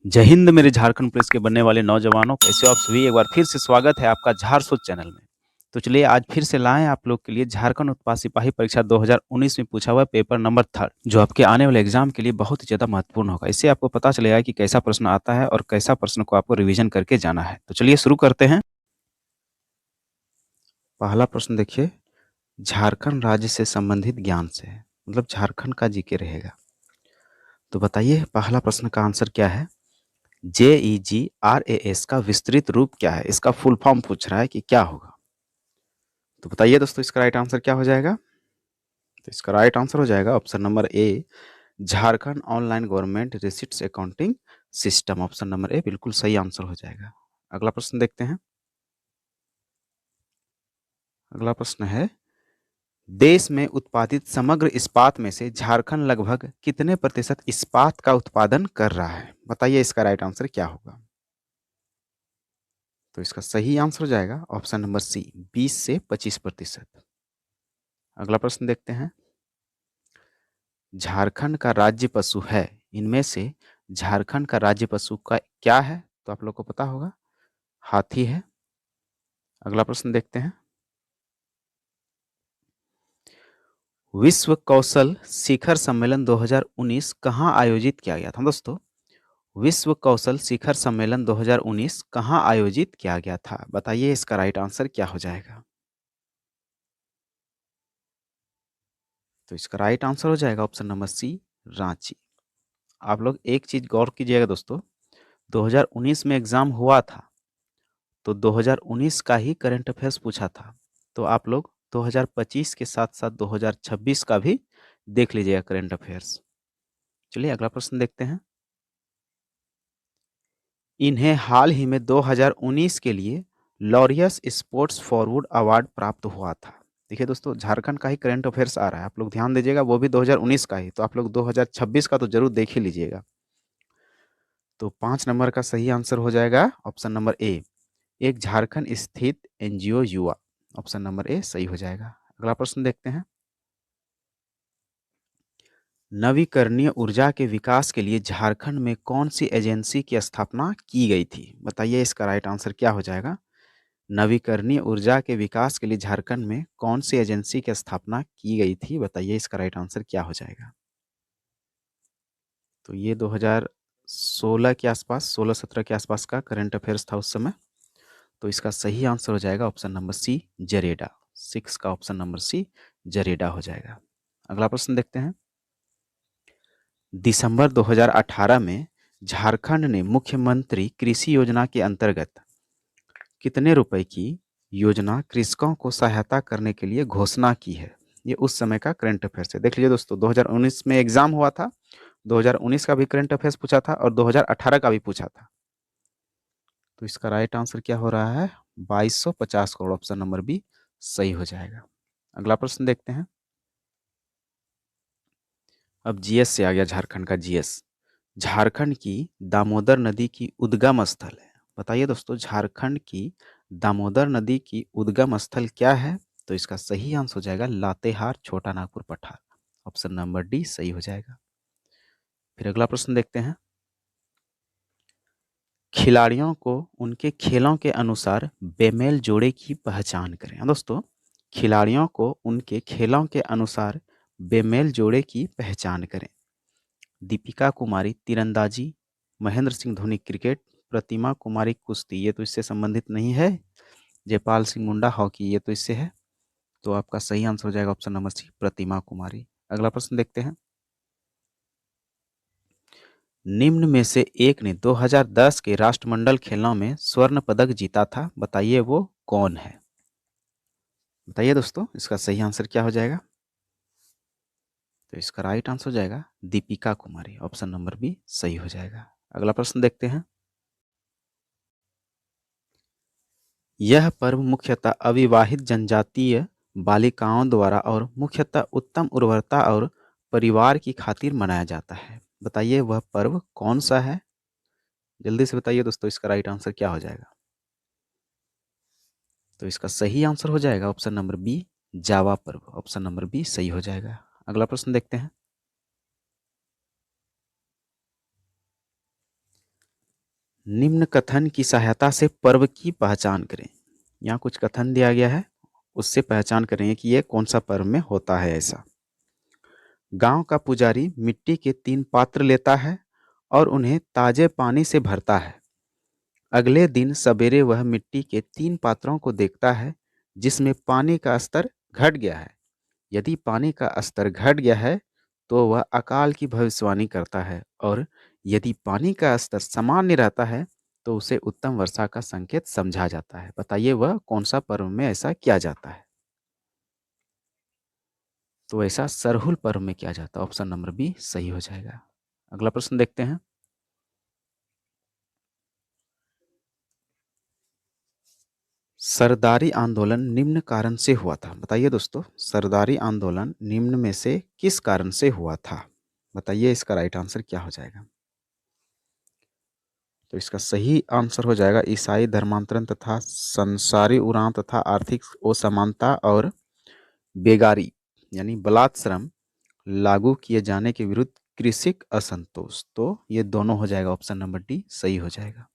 जय हिंद मेरे झारखंड पुलिस के बनने वाले नौजवानों, कैसे हो आप सभी। एक बार फिर से स्वागत है आपका झारसोच चैनल में। तो चलिए आज फिर से लाएं आप लोग के लिए झारखंड उत्पाद सिपाही परीक्षा 2019 में पूछा हुआ पेपर नंबर 3 जो आपके आने वाले एग्जाम के लिए बहुत ही ज्यादा महत्वपूर्ण होगा। इससे आपको पता चलेगा कि कैसा प्रश्न आता है और कैसा प्रश्न को आपको रिवीजन करके जाना है। तो चलिए शुरू करते हैं। पहला प्रश्न देखिए, झारखंड राज्य से संबंधित ज्ञान से है, मतलब झारखंड का जीके रहेगा। तो बताइए पहला प्रश्न का आंसर क्या है। JEGRAS का विस्तृत रूप क्या है, इसका फुल फॉर्म पूछ रहा है कि क्या होगा। तो बताइए दोस्तों इसका राइट आंसर क्या हो जाएगा। तो इसका राइट आंसर हो जाएगा option number A, Jharkhand online government receipts accounting system. Option number A बिल्कुल सही आंसर हो जाएगा। अगला प्रश्न देखते हैं। अगला प्रश्न है, देश में उत्पादित समग्र इस्पात में से झारखंड लगभग कितने प्रतिशत इस्पात का उत्पादन कर रहा है। बताइए इसका राइट आंसर क्या होगा। तो इसका सही आंसर हो जाएगा ऑप्शन नंबर सी, 20 से 25%। अगला प्रश्न देखते हैं। झारखंड का राज्य पशु है, इनमें से झारखंड का राज्य पशु का क्या है। तो आप लोग को पता होगा, हाथी है। अगला प्रश्न देखते हैं। विश्व कौशल शिखर सम्मेलन 2019 कहाँ आयोजित किया गया था दोस्तों। विश्व कौशल शिखर सम्मेलन 2019 कहाँ आयोजित किया गया था। बताइए इसका राइट आंसर क्या हो जाएगा। तो इसका राइट आंसर हो जाएगा ऑप्शन नंबर सी, रांची। आप लोग एक चीज गौर कीजिएगा दोस्तों, 2019 में एग्जाम हुआ था तो 2019 का ही करंट अफेयर्स पूछा था। तो आप लोग 2025 के साथ साथ 2026 का भी देख लीजिएगा करंट अफेयर्स। चलिए अगला प्रश्न देखते हैं। इन्हें हाल ही में 2019 के लिए लॉरियस स्पोर्ट्स फॉरवर्ड अवार्ड प्राप्त हुआ था। देखिए दोस्तों, झारखंड का ही करंट अफेयर्स आ रहा है, आप लोग ध्यान दीजिएगा, वो भी 2019 का ही। तो आप लोग 2026 का तो जरूर देख ही लीजिएगा। तो 5 नंबर का सही आंसर हो जाएगा ऑप्शन नंबर ए, एक झारखंड स्थित एनजीओ युवा। ऑप्शन नंबर ए सही हो जाएगा। अगला प्रश्न देखते हैं। नवीकरणीय ऊर्जा के विकास के लिए झारखंड में कौन सी एजेंसी की स्थापना की गई थी। बताइए इसका राइट आंसर क्या हो जाएगा। नवीकरणीय ऊर्जा के विकास के लिए झारखंड में कौन सी एजेंसी की स्थापना की गई थी। बताइए इसका राइट आंसर क्या हो जाएगा। तो ये 2016 के आसपास, 16-17 के आसपास का करंट अफेयर्स था उस समय। तो इसका सही आंसर हो जाएगा ऑप्शन नंबर सी, जरेडा। 6 का ऑप्शन नंबर सी जरेडा हो जाएगा। अगला प्रश्न देखते हैं। दिसंबर 2018 में झारखंड ने मुख्यमंत्री कृषि योजना के अंतर्गत कितने रुपए की योजना कृषकों को सहायता करने के लिए घोषणा की है। ये उस समय का करंट अफेयर्स है। देख लीजिए दोस्तों, 2019 में एग्जाम हुआ था, 2019 का भी करंट अफेयर्स पूछा था और 2018 का भी पूछा था। तो इसका राइट आंसर क्या हो रहा है, 2250 करोड़। ऑप्शन नंबर बी सही हो जाएगा। अगला प्रश्न देखते हैं। अब जीएस से आ गया, झारखंड का जीएस। झारखंड की दामोदर नदी की उद्गम स्थल है। बताइए दोस्तों, झारखंड की दामोदर नदी की उद्गम स्थल क्या है। तो इसका सही आंसर हो जाएगा लातेहार, छोटा नागपुर, पठार। ऑप्शन नंबर डी सही हो जाएगा। फिर अगला प्रश्न देखते हैं। खिलाड़ियों को उनके खेलों के अनुसार बेमेल जोड़े की पहचान करें। हाँ दोस्तों, खिलाड़ियों को उनके खेलों के अनुसार बेमेल जोड़े की पहचान करें। दीपिका कुमारी तीरंदाजी, महेंद्र सिंह धोनी क्रिकेट, प्रतिमा कुमारी कुश्ती, ये तो इससे संबंधित नहीं है। जयपाल सिंह मुंडा हॉकी, ये तो इससे है। तो आपका सही आंसर हो जाएगा ऑप्शन नंबर सी, प्रतिमा कुमारी। अगला प्रश्न देखते हैं। निम्न में से एक ने 2010 के राष्ट्रमंडल खेलों में स्वर्ण पदक जीता था। बताइए वो कौन है। बताइए दोस्तों इसका सही आंसर क्या हो जाएगा। तो इसका राइट आंसर हो जाएगा Deepika Kumari. Option number B सही हो जाएगा। अगला प्रश्न देखते हैं। यह पर्व मुख्यतः अविवाहित जनजातीय बालिकाओं द्वारा और मुख्यतः उत्तम उर्वरता और परिवार की खातिर मनाया जाता है। बताइए वह पर्व कौन सा है। जल्दी से बताइए दोस्तों इसका राइट आंसर क्या हो जाएगा। तो इसका सही आंसर हो जाएगा ऑप्शन नंबर बी, जावा पर्व। ऑप्शन नंबर बी सही हो जाएगा। अगला प्रश्न देखते हैं। निम्न कथन की सहायता से पर्व की पहचान करें। यहाँ कुछ कथन दिया गया है, उससे पहचान करें कि ये कौन सा पर्व में होता है ऐसा। गांव का पुजारी मिट्टी के 3 पात्र लेता है और उन्हें ताजे पानी से भरता है। अगले दिन सवेरे वह मिट्टी के 3 पात्रों को देखता है जिसमें पानी का स्तर घट गया है। यदि पानी का स्तर घट गया है तो वह अकाल की भविष्यवाणी करता है, और यदि पानी का स्तर सामान्य रहता है तो उसे उत्तम वर्षा का संकेत समझा जाता है। बताइए वह कौन सा पर्व में ऐसा किया जाता है? तो ऐसा सरहुल पर्व में किया जाता है। ऑप्शन नंबर बी सही हो जाएगा। अगला प्रश्न देखते हैं। सरदारी आंदोलन निम्न कारण से हुआ था। बताइए दोस्तों, सरदारी आंदोलन निम्न में से किस कारण से हुआ था? बताइए इसका राइट आंसर क्या हो जाएगा? तो इसका सही आंसर हो जाएगा ईसाई धर्मांतरण तथा संसारी उरांव तथा आर्थिक असमानता और बेगारी यानी बलात् श्रम लागू किए जाने के विरुद्ध कृषिक असंतोष। तो ये दोनों हो जाएगा, ऑप्शन नंबर डी सही हो जाएगा।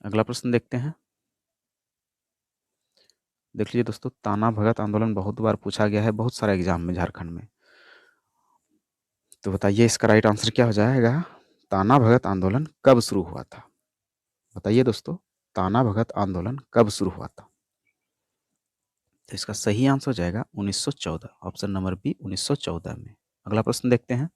अगला प्रश्न देखते हैं। देख लीजिए दोस्तों, ताना भगत आंदोलन बहुत बार पूछा गया है, बहुत सारे एग्जाम में झारखंड में। तो बताइए इसका राइट आंसर क्या हो जाएगा? ताना भगत आंदोलन कब शुरू हुआ था? बताइए दोस्तों, ताना भगत आंदोलन कब शुरू हुआ था? तो इसका सही आंसर हो जाएगा 1914, ऑप्शन नंबर बी 1914 में। अगला प्रश्न देखते हैं।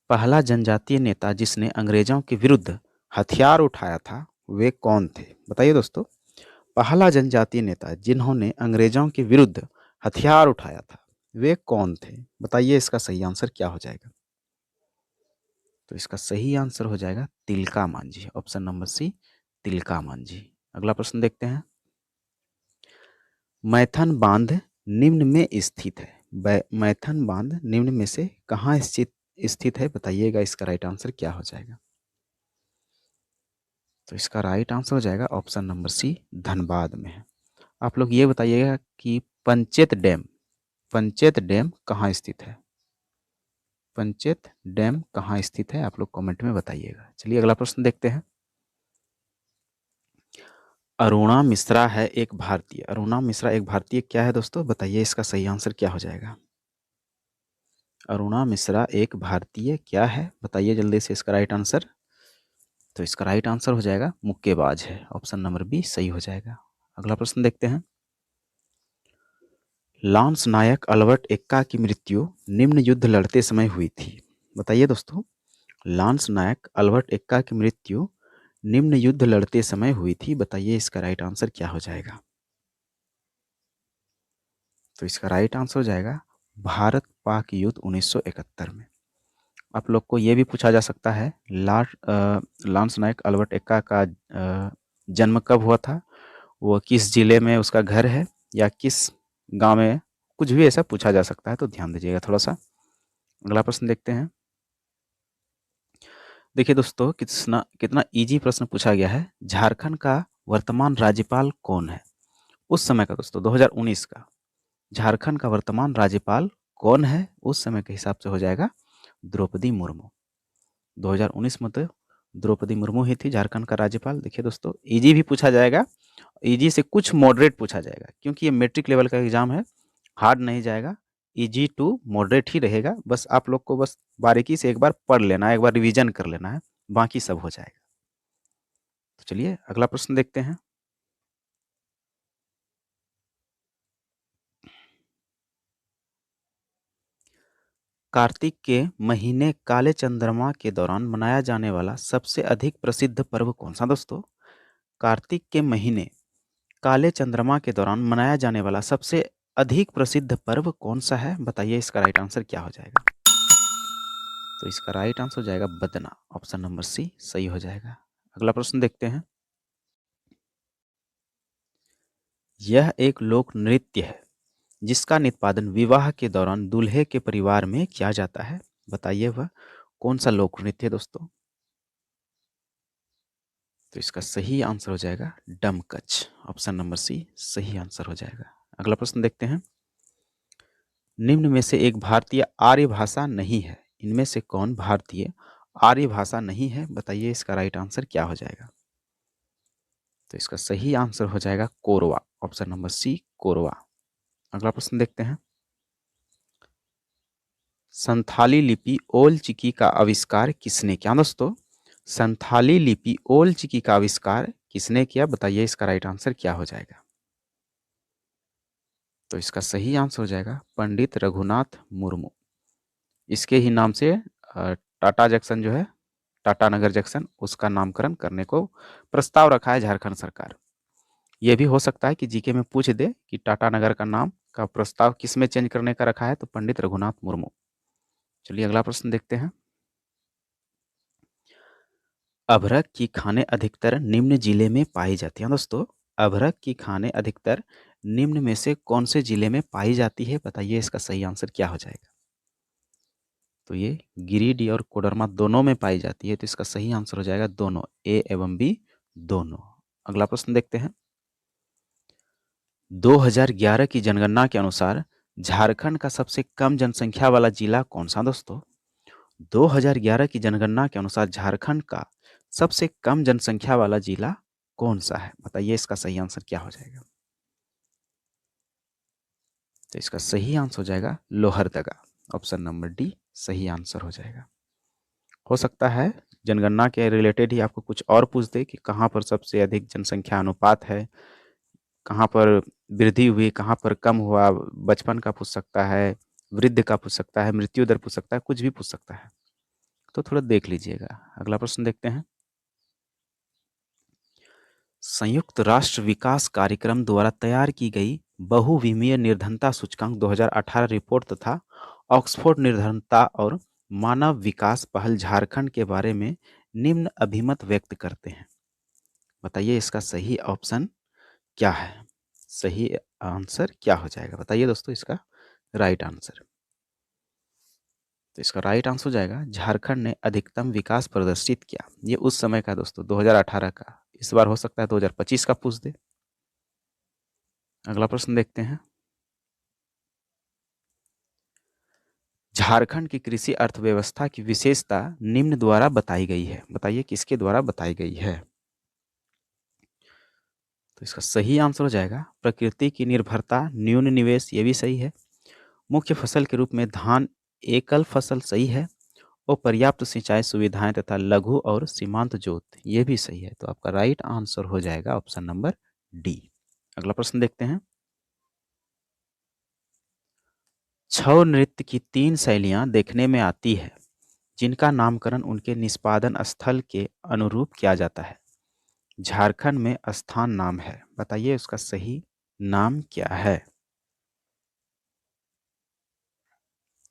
पहला जनजातीय नेता जिसने अंग्रेजों के विरुद्ध हथियार उठाया था वे कौन थे? बताइए दोस्तों, पहला जनजातीय नेता जिन्होंने अंग्रेजों के विरुद्ध हथियार उठाया था वे कौन थे? बताइए इसका सही आंसर क्या हो जाएगा? तो इसका सही आंसर हो जाएगा Tilka Manjhi, option number C Tilka Manjhi. अगला प्रश्न देखते हैं। मैथन बांध निम्न में स्थित है। मैथन बांध निम्न में से कहाँ स्थित है? बताइएगा इसका राइट आंसर क्या हो जाएगा? तो इसका राइट आंसर हो जाएगा ऑप्शन नंबर सी धनबाद में है। आप लोग ये बताइएगा कि पंचेत डैम कहाँ स्थित है? पंचेत डैम कहाँ स्थित है? आप लोग कमेंट में बताइएगा। चलिए अगला प्रश्न देखते हैं। अरुणा मिश्रा है एक भारतीय। अरुणा मिश्रा एक भारतीय क्या है दोस्तों? बताइए इसका सही आंसर क्या हो जाएगा? अरुणा मिश्रा एक भारतीय क्या है? बताइए जल्दी से इसका राइट आंसर। तो इसका राइट आंसर हो जाएगा मुक्केबाज है, ऑप्शन नंबर बी सही हो जाएगा। अगला प्रश्न देखते हैं। लांस नायक अल्बर्ट एक्का की मृत्यु निम्न युद्ध लड़ते समय हुई थी। बताइए दोस्तों, लांस नायक अल्बर्ट एक्का की मृत्यु निम्न युद्ध लड़ते समय हुई थी। बताइए इसका राइट आंसर क्या हो जाएगा? तो इसका राइट आंसर हो जाएगा भारत पाक युद्ध 1971 में। आप लोग को ये भी पूछा जा सकता है लांस नायक अल्बर्ट एक्का का जन्म कब हुआ था, वो किस जिले में उसका घर है, या किस गांव में, कुछ भी ऐसा पूछा जा सकता है, तो ध्यान दीजिएगा थोड़ा सा। अगला प्रश्न देखते हैं। देखिए दोस्तों, कितना कितना इजी प्रश्न पूछा गया है। झारखंड का वर्तमान राज्यपाल कौन है उस समय का? दोस्तों 2019 का झारखंड का वर्तमान राज्यपाल कौन है उस समय के हिसाब से हो जाएगा द्रौपदी मुर्मू। 2019 में तो द्रौपदी मुर्मू ही थी झारखंड का राज्यपाल। देखिए दोस्तों, इजी भी पूछा जाएगा, इजी से कुछ मॉडरेट पूछा जाएगा, क्योंकि ये मैट्रिक लेवल का एग्जाम है, हार्ड नहीं जाएगा, इजी टू मॉडरेट ही रहेगा। बस आप लोग को बस बारीकी से एक बार पढ़ लेना है, एक बार रिवीजन कर लेना है, बाकी सब हो जाएगा। तो चलिए अगला प्रश्न देखते हैं। कार्तिक के महीने काले चंद्रमा के दौरान मनाया जाने वाला सबसे अधिक प्रसिद्ध पर्व कौन सा? दोस्तों, कार्तिक के महीने काले चंद्रमा के दौरान मनाया जाने वाला सबसे अधिक प्रसिद्ध पर्व कौन सा है? बताइए इसका राइट आंसर क्या हो जाएगा? तो इसका राइट आंसर हो जाएगा बदना, ऑप्शन नंबर सी सही हो जाएगा। अगला प्रश्न देखते हैं। यह एक लोक नृत्य है जिसका निष्पादन विवाह के दौरान दूल्हे के परिवार में किया जाता है। बताइए वह कौन सा लोक नृत्य है दोस्तों? तो इसका सही आंसर हो जाएगा डमकच, ऑप्शन नंबर सी सही आंसर हो जाएगा। अगला प्रश्न देखते हैं। निम्न में से एक भारतीय आर्य भाषा नहीं है, इनमें से कौन भारतीय आर्य भाषा नहीं है? बताइए इसका राइट आंसर क्या हो जाएगा? तो इसका सही आंसर हो जाएगा Korwa, option number C Korwa. अगला प्रश्न देखते हैं। संथाली लिपि ओल चिकी का आविष्कार किसने किया? दोस्तों, संथाली लिपि ओल चिकी का आविष्कार किसने किया? बताइए इसका राइट आंसर क्या हो जाएगा? तो इसका सही आंसर हो जाएगा पंडित रघुनाथ मुर्मू। इसके ही नाम से टाटा जंक्शन जो है, टाटा नगर जंक्शन, उसका नामकरण करने को प्रस्ताव रखा है झारखंड सरकार। ये भी हो सकता है कि जीके में पूछ दे कि टाटा नगर का नाम का प्रस्ताव किस में चेंज करने का रखा है, तो पंडित रघुनाथ मुर्मू। चलिए अगला प्रश्न देखते हैं। अभ्रक की खाने अधिकतर निम्न जिले में पाई जाती है। दोस्तों, अभ्रक की खाने अधिकतर निम्न में से कौन से जिले में पाई जाती है? बताइए इसका सही आंसर क्या हो जाएगा? तो ये गिरिडीह और कोडरमा दोनों में पाई जाती है, तो इसका सही आंसर हो जाएगा दोनों, ए एवं बी दोनों। अगला प्रश्न देखते हैं। 2011 की जनगणना के अनुसार झारखंड का सबसे कम जनसंख्या वाला जिला कौन सा? दोस्तों, 2011 की जनगणना के अनुसार झारखंड का सबसे कम जनसंख्या वाला जिला कौन सा है? बताइए इसका सही आंसर क्या हो जाएगा? तो इसका सही आंसर हो जाएगा लोहरदगा, ऑप्शन नंबर डी सही आंसर हो जाएगा। हो सकता है जनगणना के रिलेटेड ही आपको कुछ और पूछ दे कि कहाँ पर सबसे अधिक जनसंख्या अनुपात है, कहाँ पर वृद्धि हुई, कहाँ पर कम हुआ, बचपन का पूछ सकता है, वृद्ध का पूछ सकता है, मृत्यु दर पूछ सकता है, कुछ भी पूछ सकता है, तो थोड़ा देख लीजिएगा। अगला प्रश्न देखते हैं। संयुक्त राष्ट्र विकास कार्यक्रम द्वारा तैयार की गई बहुविमीय निर्धनता सूचकांक 2018 रिपोर्ट तथा ऑक्सफोर्ड निर्धनता और मानव विकास पहल झारखंड के बारे में निम्न अभिमत व्यक्त करते हैं। बताइए इसका सही ऑप्शन क्या है? सही आंसर क्या हो जाएगा? बताइए दोस्तों इसका राइट आंसर। तो इसका राइट आंसर हो जाएगा झारखंड ने अधिकतम विकास प्रदर्शित किया। ये उस समय का दोस्तों 2018 का, इस बार हो सकता है 2025 का पूछ दे। अगला प्रश्न देखते हैं। झारखंड की कृषि अर्थव्यवस्था की विशेषता निम्न द्वारा बताई गई है। बताइए किसके द्वारा बताई गई है? तो इसका सही आंसर हो जाएगा प्रकृति की निर्भरता, न्यून निवेश, ये भी सही है। मुख्य फसल के रूप में धान एकल फसल सही है, और पर्याप्त सिंचाई सुविधाएं तथा लघु और सीमांत जोत, ये भी सही है। तो आपका राइट आंसर हो जाएगा ऑप्शन नंबर डी। अगला प्रश्न देखते हैं। छऊ नृत्य की 3 शैलियां देखने में आती है, जिनका नामकरण उनके निष्पादन स्थल के अनुरूप किया जाता है। झारखंड में स्थान नाम है, बताइए उसका सही नाम क्या है?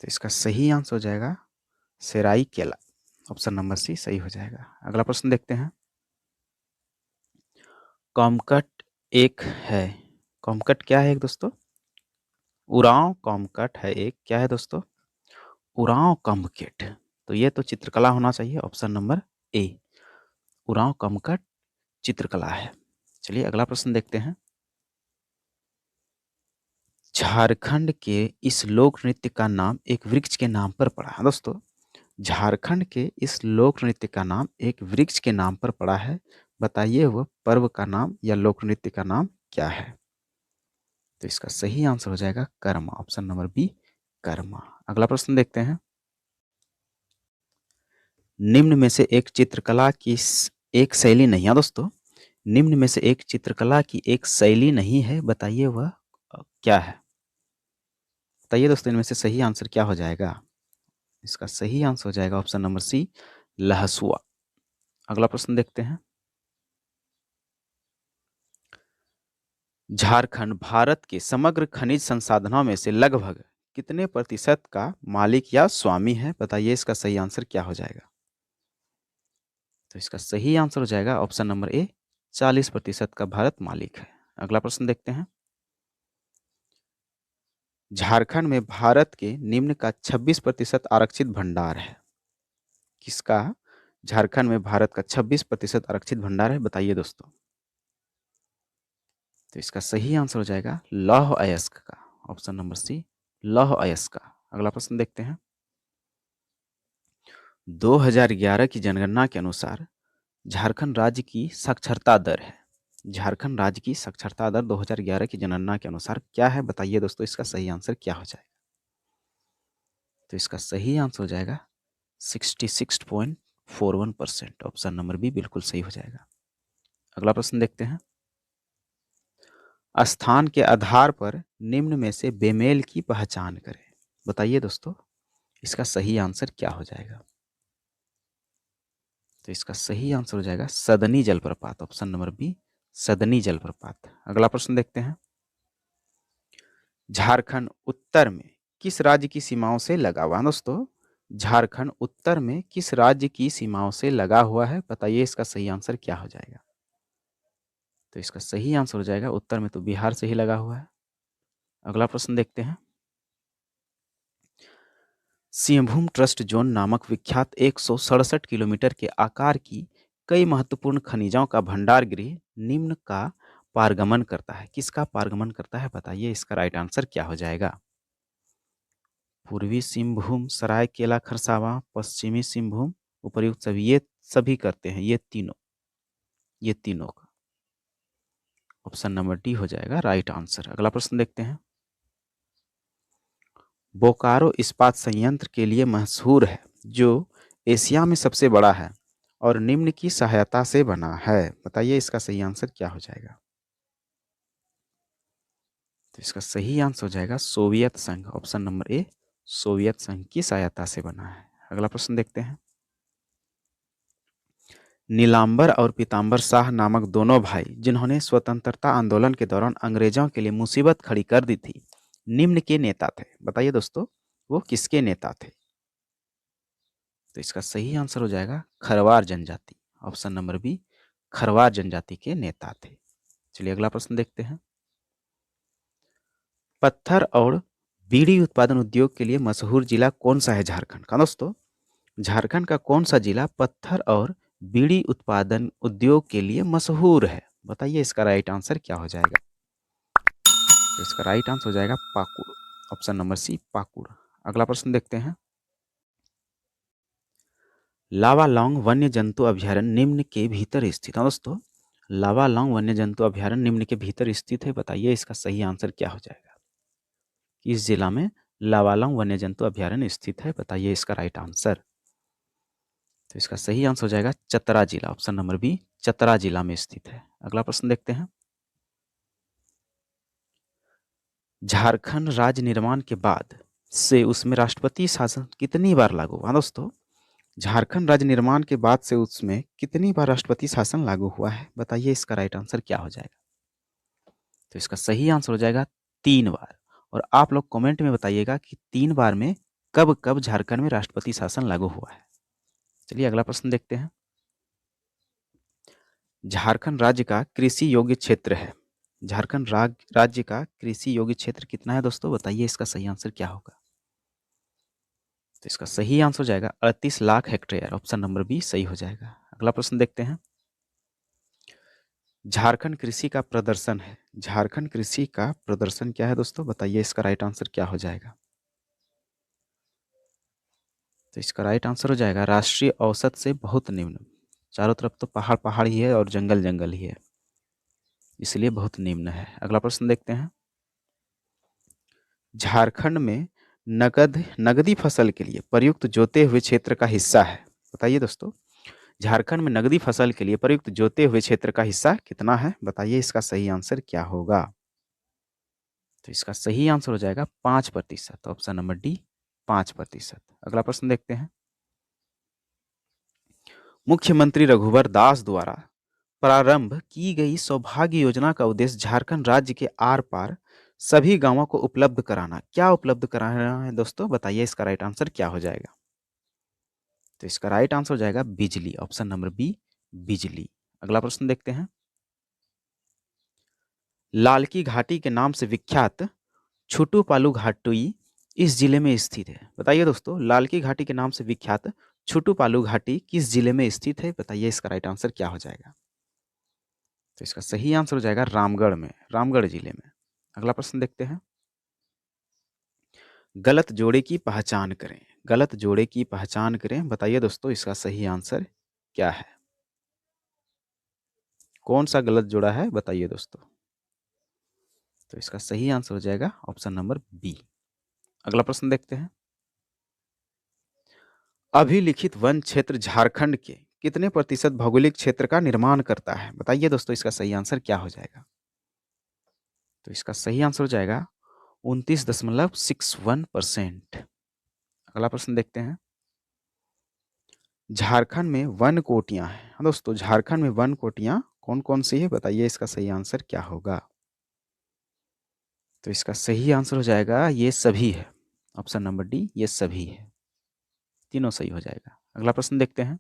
तो इसका सही आंसर हो जाएगा सेराई केला, ऑप्शन नंबर सी सही हो जाएगा। अगला प्रश्न देखते हैं। कॉमकट एक है, कॉमकट क्या है एक दोस्तों? उरांव कॉमकट है एक, क्या है दोस्तों? उरांव कॉमकेट। तो ये तो चित्रकला होना चाहिए, ऑप्शन नंबर ए उरांव कॉमकट चित्रकला है। चलिए अगला प्रश्न देखते हैं। झारखंड के इस लोक नृत्य का नाम एक वृक्ष के नाम पर पड़ा है। दोस्तों, झारखंड के इस लोक नृत्य का नाम एक वृक्ष के नाम पर पड़ा है। बताइए वह पर्व का नाम या लोक नृत्य का नाम क्या है? तो इसका सही आंसर हो जाएगा Karma, option number B Karma. अगला प्रश्न देखते हैं। निम्न में से एक चित्रकला की एक शैली नहीं है। दोस्तों, निम्न में से एक चित्रकला की एक शैली नहीं है, बताइए वह क्या है? बताइए दोस्तों इनमें से सही आंसर क्या हो जाएगा? इसका सही आंसर हो जाएगा ऑप्शन नंबर सी लहसुआ। अगला प्रश्न देखते हैं। झारखंड भारत के समग्र खनिज संसाधनों में से लगभग कितने प्रतिशत का मालिक या स्वामी है? बताइए इसका सही आंसर क्या हो जाएगा? तो इसका सही आंसर हो जाएगा ऑप्शन नंबर ए 40% का भारत मालिक है। अगला प्रश्न देखते हैं। झारखंड में भारत के निम्न का 26% आरक्षित भंडार है। किसका? झारखंड में भारत का 26% आरक्षित भंडार है, बताइए दोस्तों। तो इसका सही आंसर हो जाएगा लौह अयस्क का, ऑप्शन नंबर सी लौह अयस्क का। अगला प्रश्न देखते हैं। 2011 की जनगणना के अनुसार झारखंड राज्य की साक्षरता दर है। झारखंड राज्य की साक्षरता दर 2011 की जनगणना के अनुसार क्या है? बताइए दोस्तों, इसका सही आंसर क्या हो जाएगा? तो इसका सही आंसर हो जाएगा 66.41%। ऑप्शन नंबर बी बिल्कुल सही हो जाएगा। अगला प्रश्न देखते हैं। स्थान के आधार पर निम्न में से बेमेल की पहचान करें। बताइए दोस्तों, इसका सही आंसर क्या हो जाएगा? तो इसका सही आंसर हो जाएगा सदनी जलप्रपात। ऑप्शन नंबर बी, सदनी जलप्रपात। अगला प्रश्न देखते हैं। झारखंड उत्तर में किस राज्य की सीमाओं से लगा हुआ है? दोस्तों, झारखंड उत्तर में किस राज्य की सीमाओं से लगा हुआ है? बताइए इसका सही आंसर क्या हो जाएगा? तो इसका सही आंसर हो जाएगा उत्तर में तो बिहार से ही लगा हुआ है। अगला प्रश्न देखते हैं। सिंहभूम ट्रस्ट जोन नामक विख्यात 167 किलोमीटर के आकार की कई महत्वपूर्ण खनिजों का भंडार गृह निम्न का पारगमन करता है। किसका पारगमन करता है? बताइए इसका राइट आंसर क्या हो जाएगा? पूर्वी सिंहभूम, सरायकेला खरसावां, पश्चिमी सिंहभूम, उपर्युक्त सभी, ये सभी करते हैं, ये तीनों का ऑप्शन नंबर डी हो जाएगा राइट आंसर। अगला प्रश्न देखते हैं। बोकारो इस्पात संयंत्र के लिए मशहूर है, जो एशिया में सबसे बड़ा है और निम्न की सहायता से बना है। बताइए इसका सही आंसर क्या हो जाएगा? तो इसका सही आंसर हो जाएगा सोवियत संघ। ऑप्शन नंबर ए, सोवियत संघ की सहायता से बना है। अगला प्रश्न देखते हैं। नीलांबर और पीतांबर शाह नामक दोनों भाई, जिन्होंने स्वतंत्रता आंदोलन के दौरान अंग्रेजों के लिए मुसीबत खड़ी कर दी थी, निम्न के नेता थे। बताइए दोस्तों, वो किसके नेता थे? तो इसका सही आंसर हो जाएगा खरवार जनजाति। ऑप्शन नंबर बी, खरवार जनजाति के नेता थे। चलिए अगला प्रश्न देखते हैं। पत्थर और बीड़ी उत्पादन उद्योग के लिए मशहूर जिला कौन सा है झारखंड का? दोस्तों, झारखंड का कौन सा जिला पत्थर और बीड़ी उत्पादन उद्योग के लिए मशहूर है? बताइए इसका राइट आंसर क्या हो जाएगा? तो इसका राइट आंसर हो जाएगा Pakur. Option number C, Pakur. अगला प्रश्न देखते हैं। लावालौंग वन्य जंतु अभ्यारण्य निम्न के भीतर स्थित है। दोस्तों, लावालौंग वन्य जंतु अभ्यारण्य निम्न के भीतर स्थित है। बताइए इसका सही आंसर क्या हो जाएगा? किस जिला में लावालौंग वन्य जंतु अभ्यारण्य स्थित है? बताइए इसका राइट आंसर। तो इसका सही आंसर हो जाएगा चतरा जिला। ऑप्शन नंबर बी, चतरा जिला में स्थित है। अगला प्रश्न देखते हैं। झारखंड राज्य निर्माण के बाद से उसमें राष्ट्रपति शासन कितनी बार लागू हुआ? दोस्तों, झारखंड राज्य निर्माण के बाद से उसमें कितनी बार राष्ट्रपति शासन लागू हुआ है? बताइए इसका राइट आंसर क्या हो जाएगा? तो इसका सही आंसर हो जाएगा 3 बार। और आप लोग कमेंट में बताइएगा कि 3 बार में कब कब झारखंड में राष्ट्रपति शासन लागू हुआ है। चलिए अगला प्रश्न देखते हैं। झारखंड राज्य का कृषि योग्य क्षेत्र है। झारखंड राज्य का कृषि योग्य क्षेत्र कितना है दोस्तों? बताइए इसका सही आंसर क्या होगा? तो इसका सही आंसर हो जाएगा 38 lakh hectare. Option number B सही हो जाएगा। अगला प्रश्न देखते हैं। झारखंड कृषि का प्रदर्शन है। झारखंड कृषि का प्रदर्शन क्या है दोस्तों? बताइए इसका राइट आंसर क्या हो जाएगा? तो इसका राइट आंसर हो जाएगा राष्ट्रीय औसत से बहुत निम्न। चारों तरफ तो पहाड़ पहाड़ ही है और जंगल जंगल ही है, इसलिए बहुत निम्न है। अगला प्रश्न देखते हैं। झारखंड में नगदी फसल के लिए प्रयुक्त जोते हुए क्षेत्र का हिस्सा है। बताइए दोस्तों, झारखंड में नगदी फसल के लिए प्रयुक्त जोते हुए क्षेत्र का हिस्सा कितना है? बताइए इसका सही आंसर क्या होगा? तो इसका सही आंसर हो जाएगा 5%। Option number D, 5%। अगला प्रश्न देखते हैं। मुख्यमंत्री रघुवर दास द्वारा प्रारंभ की गई सौभाग्य योजना का उद्देश्य झारखंड राज्य के आर पार सभी गांवों को उपलब्ध कराना। क्या उपलब्ध कराना है दोस्तों? बताइए इसका राइट आंसर क्या हो जाएगा? तो इसका राइट आंसर हो जाएगा बिजली। ऑप्शन नंबर बी, बिजली। अगला प्रश्न देखते हैं। लाल की घाटी के नाम से विख्यात छोटू पालू घाटी इस जिले में स्थित है। बताइए दोस्तों, लाल की घाटी के नाम से विख्यात छोटू पालू घाटी किस जिले में स्थित है? बताइए इसका राइट आंसर क्या हो जाएगा? तो इसका सही आंसर हो जाएगा रामगढ़ में, रामगढ़ जिले में। अगला प्रश्न देखते हैं। गलत जोड़े की पहचान करें। गलत जोड़े की पहचान करें। बताइए दोस्तों इसका सही आंसर क्या है? कौन सा गलत जोड़ा है बताइए दोस्तों। तो इसका सही आंसर हो जाएगा ऑप्शन नंबर बी। अगला प्रश्न देखते हैं। अभिलिखित वन क्षेत्र झारखंड के कितने प्रतिशत भौगोलिक क्षेत्र का निर्माण करता है? बताइए दोस्तों इसका सही आंसर क्या हो जाएगा? तो इसका सही आंसर हो जाएगा 29.61%। अगला प्रश्न देखते हैं। झारखंड में वन कोटियां हैं। हाँ दोस्तों, झारखंड में वन कोटियां कौन कौन सी है? बताइए इसका सही आंसर क्या होगा? तो इसका सही आंसर हो जाएगा ये सभी है। ऑप्शन नंबर डी, ये सभी है। तीनों सही हो जाएगा। अगला प्रश्न देखते हैं।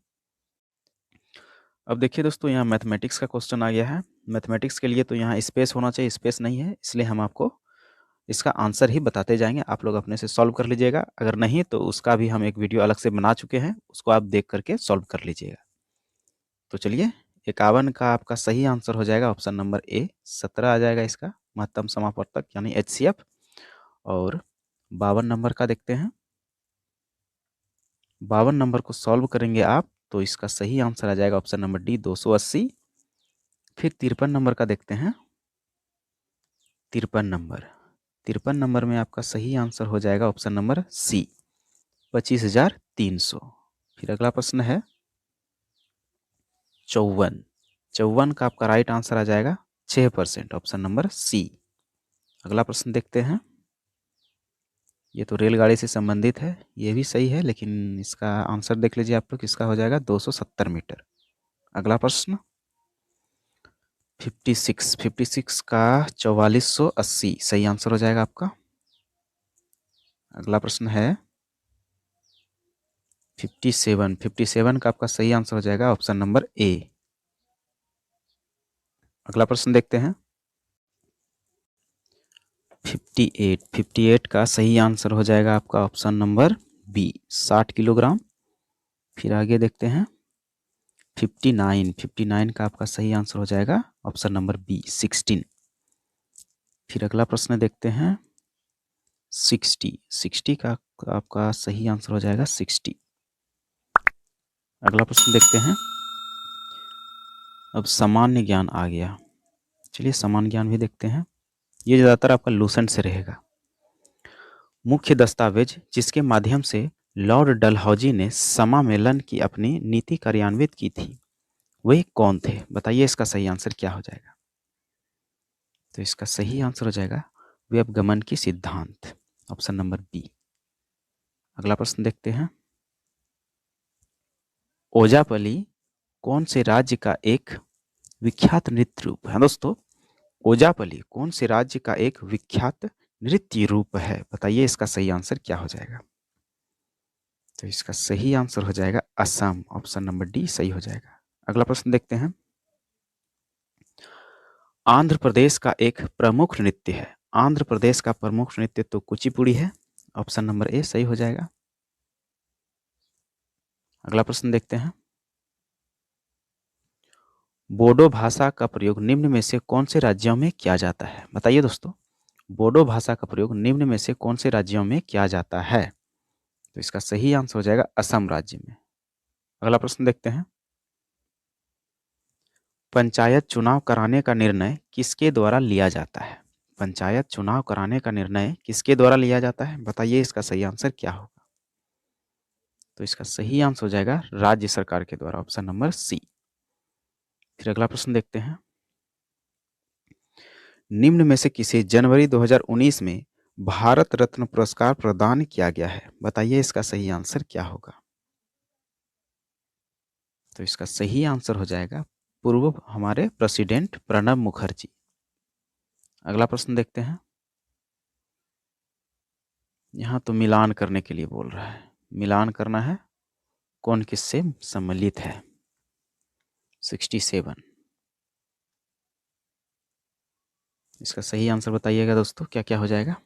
अब देखिए दोस्तों, यहाँ मैथमेटिक्स का क्वेश्चन आ गया है। मैथमेटिक्स के लिए तो यहाँ स्पेस होना चाहिए, स्पेस नहीं है, इसलिए हम आपको इसका आंसर ही बताते जाएंगे। आप लोग अपने से सॉल्व कर लीजिएगा। अगर नहीं तो उसका भी हम एक वीडियो अलग से बना चुके हैं, उसको आप देख करके सॉल्व कर लीजिएगा। तो चलिए, 51 का आपका सही आंसर हो जाएगा ऑप्शन नंबर ए, 17 आ जाएगा इसका महत्तम समापवर्तक यानी HCF। और 52 नंबर का देखते हैं। 52 नंबर को सॉल्व करेंगे आप तो इसका सही आंसर आ जाएगा ऑप्शन नंबर डी, 280। फिर 53 नंबर का देखते हैं। 53 नंबर में आपका सही आंसर हो जाएगा ऑप्शन नंबर सी, 25,300। फिर अगला प्रश्न है 54 का आपका राइट आंसर आ जाएगा 6%, ऑप्शन नंबर सी। अगला प्रश्न देखते हैं। ये तो रेलगाड़ी से संबंधित है, ये भी सही है, लेकिन इसका आंसर देख लीजिए आप लोग, इसका हो जाएगा 270 मीटर। अगला प्रश्न 56 का 4480 सही आंसर हो जाएगा आपका। अगला प्रश्न है 57 का आपका सही आंसर हो जाएगा ऑप्शन नंबर ए। अगला प्रश्न देखते हैं। 58 का सही आंसर हो जाएगा आपका ऑप्शन नंबर बी, 60 किलोग्राम। फिर आगे देखते हैं। 59 का आपका सही आंसर हो जाएगा ऑप्शन नंबर बी, 16। फिर अगला प्रश्न देखते हैं। 60 का आपका सही आंसर हो जाएगा 60। अगला प्रश्न देखते हैं। अब सामान्य ज्ञान आ गया। चलिए सामान्य ज्ञान भी देखते हैं। ये ज़्यादातर आपका लूसेंट से रहेगा। मुख्य दस्तावेज जिसके माध्यम से लॉर्ड डलहौजी ने समामेलन की अपनी नीति कार्यान्वित की थी, वही कौन थे? बताइए इसका सही आंसर क्या हो जाएगा? तो इसका सही आंसर हो जाएगा व्यपगमन की सिद्धांत, ऑप्शन नंबर बी। अगला प्रश्न देखते हैं। ओजापली कौन से राज्य का एक विख्यात नृत्य रूप है? दोस्तों, ओजापली कौन से राज्य का एक विख्यात नृत्य रूप है? बताइए इसका सही आंसर क्या हो जाएगा? तो इसका सही आंसर हो जाएगा असम, ऑप्शन नंबर डी सही हो जाएगा। अगला प्रश्न देखते हैं। आंध्र प्रदेश का एक प्रमुख नृत्य है। आंध्र प्रदेश का प्रमुख नृत्य तो कुचिपुड़ी है, ऑप्शन नंबर ए सही हो जाएगा। अगला प्रश्न देखते हैं। बोडो भाषा का प्रयोग निम्न में से कौन से राज्यों में किया जाता है? बताइए दोस्तों, बोडो भाषा का प्रयोग निम्न में से कौन से राज्यों में किया जाता है? तो इसका सही आंसर हो जाएगा असम राज्य में। अगला प्रश्न देखते हैं। पंचायत चुनाव कराने का निर्णय किसके द्वारा लिया जाता है? पंचायत चुनाव कराने का निर्णय किसके द्वारा लिया जाता है? बताइए इसका सही आंसर क्या होगा? तो इसका सही आंसर हो जाएगा राज्य सरकार के द्वारा, ऑप्शन नंबर सी। फिर अगला प्रश्न देखते हैं। निम्न में से किसे जनवरी 2019 में भारत रत्न पुरस्कार प्रदान किया गया है? बताइए इसका सही आंसर क्या होगा? तो इसका सही आंसर हो जाएगा पूर्व हमारे प्रेसिडेंट प्रणब मुखर्जी। अगला प्रश्न देखते हैं। यहाँ तो मिलान करने के लिए बोल रहा है, मिलान करना है कौन किससे सम्मिलित है। 67 इसका सही आंसर बताइएगा दोस्तों, क्या क्या हो जाएगा?